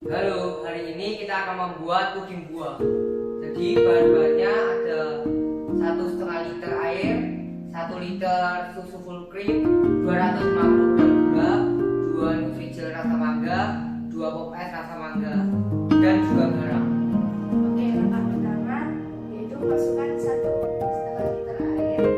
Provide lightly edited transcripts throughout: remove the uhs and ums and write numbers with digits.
Halo, hari ini kita akan membuat puding buah. Jadi bahan-bahannya ada 1,5 liter air, 1 liter susu full cream, 250 gram gula, 2 nutrijel rasa mangga, 2 pop es rasa mangga, dan juga garam. Oke, langkah pertama yaitu masukkan 1,5 liter air.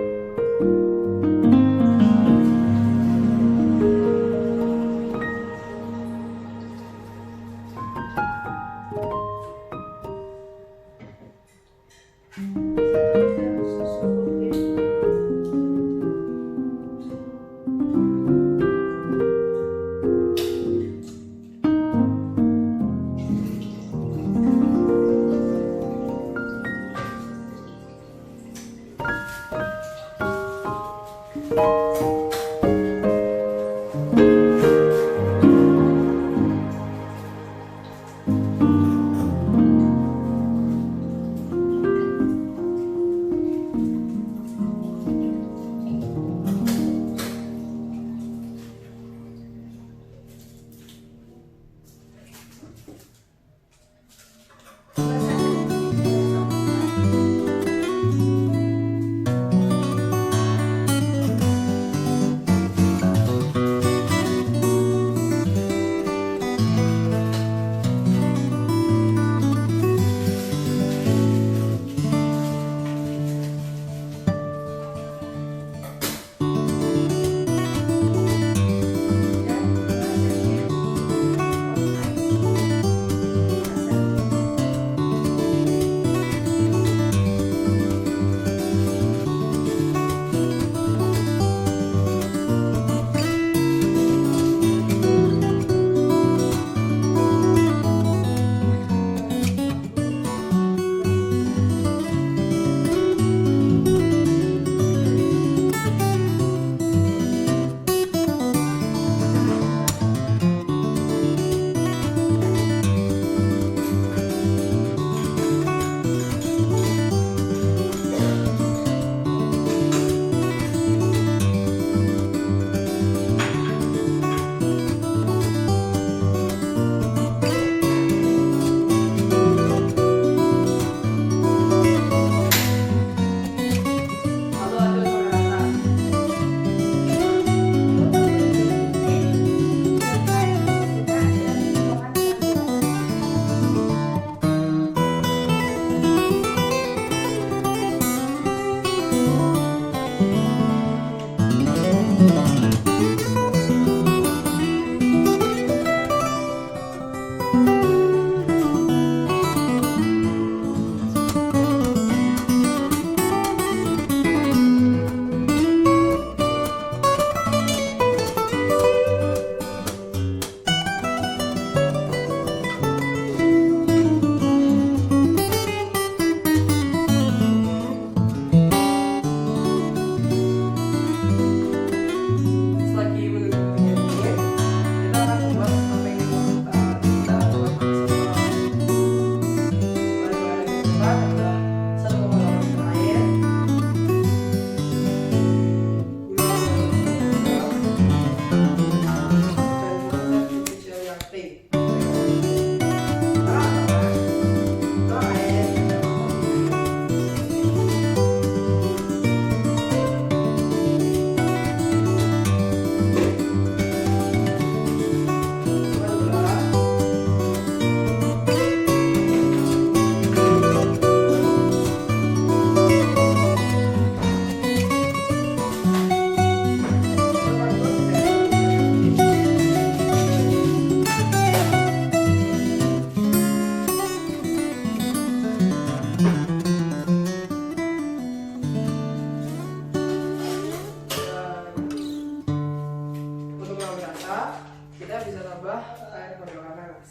Kita bisa tambah air kodokan panas.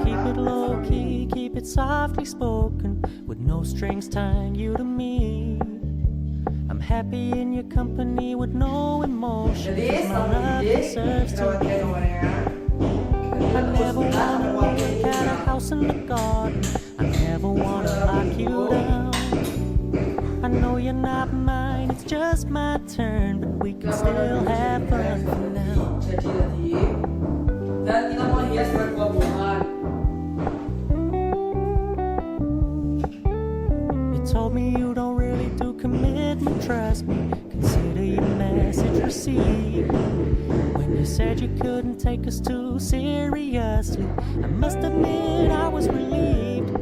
Keep it low key, keep it softly spoken, with no strings tying you to me. I'm happy in your company with no emotion. Jadi My love deserves kita to buatkan nomornya. I never wanna look at a house in the garden. I never wanna lock you down. you're not mine, it's just my turn, but we can still have fun for now. Jadi tadi, dan kita mau hias dengan buah-buahan. You told me you don't really do commitment, trust me, consider your message received. When you said you couldn't take us too seriously, I must admit I was relieved.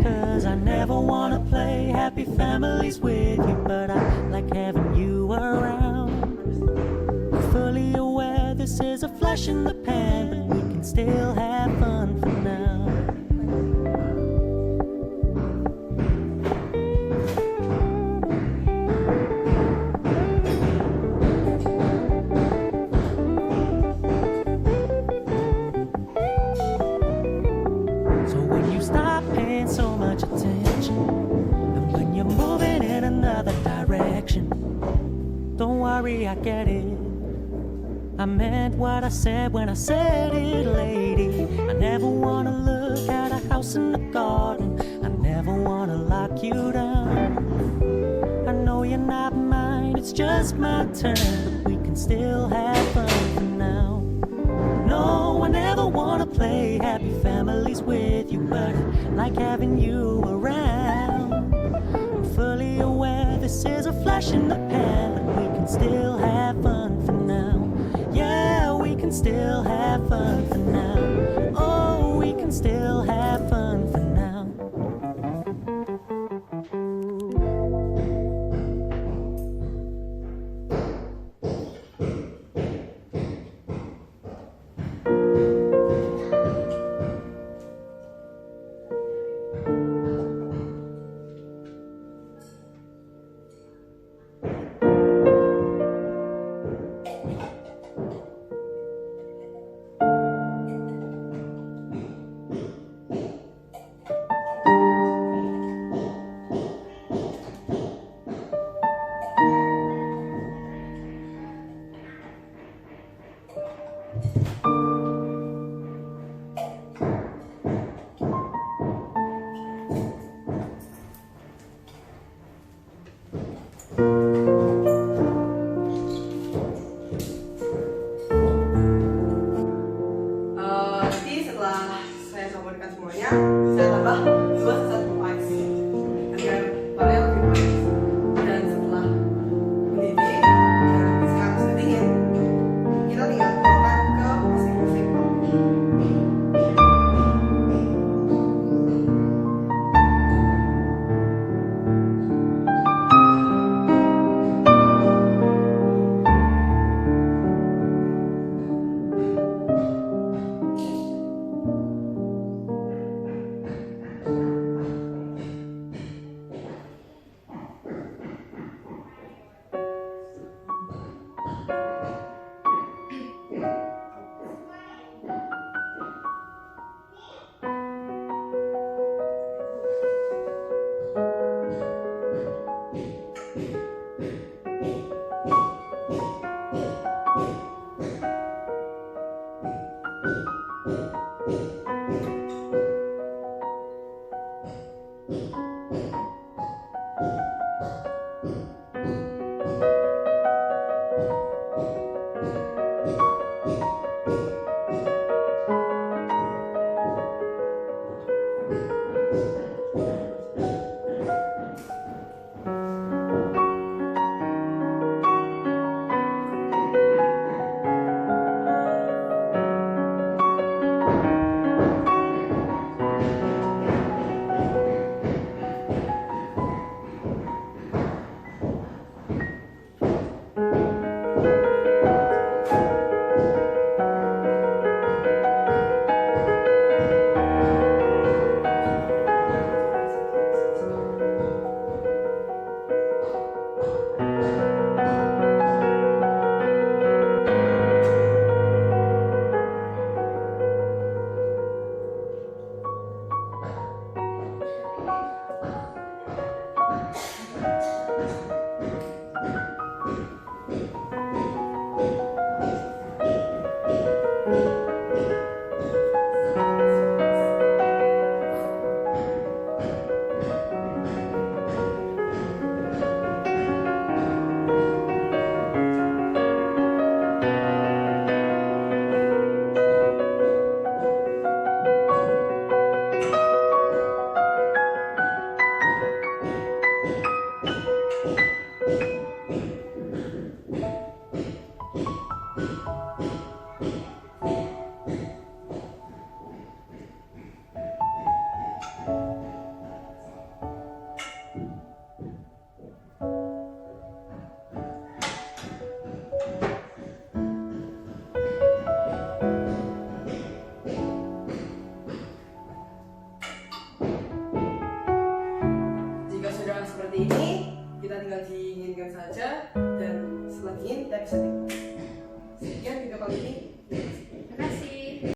Cause I never wanna play happy families with you, but I like having you around. I'm fully aware this is a flash in the pan, but we can still have fun for now. So when you stop paying so much attention, and when you're moving in another direction, don't worry, I get it. I meant what I said when I said it, lady. I never wanna look at a house in the garden, I never wanna lock you down. I know you're not mine, it's just my turn, but we can still have fun for now. No, I never wanna play happy families with you, but I like having you around. I'm fully aware this is a flash in the pan, but we can still have fun for now. Yeah, we can still have fun for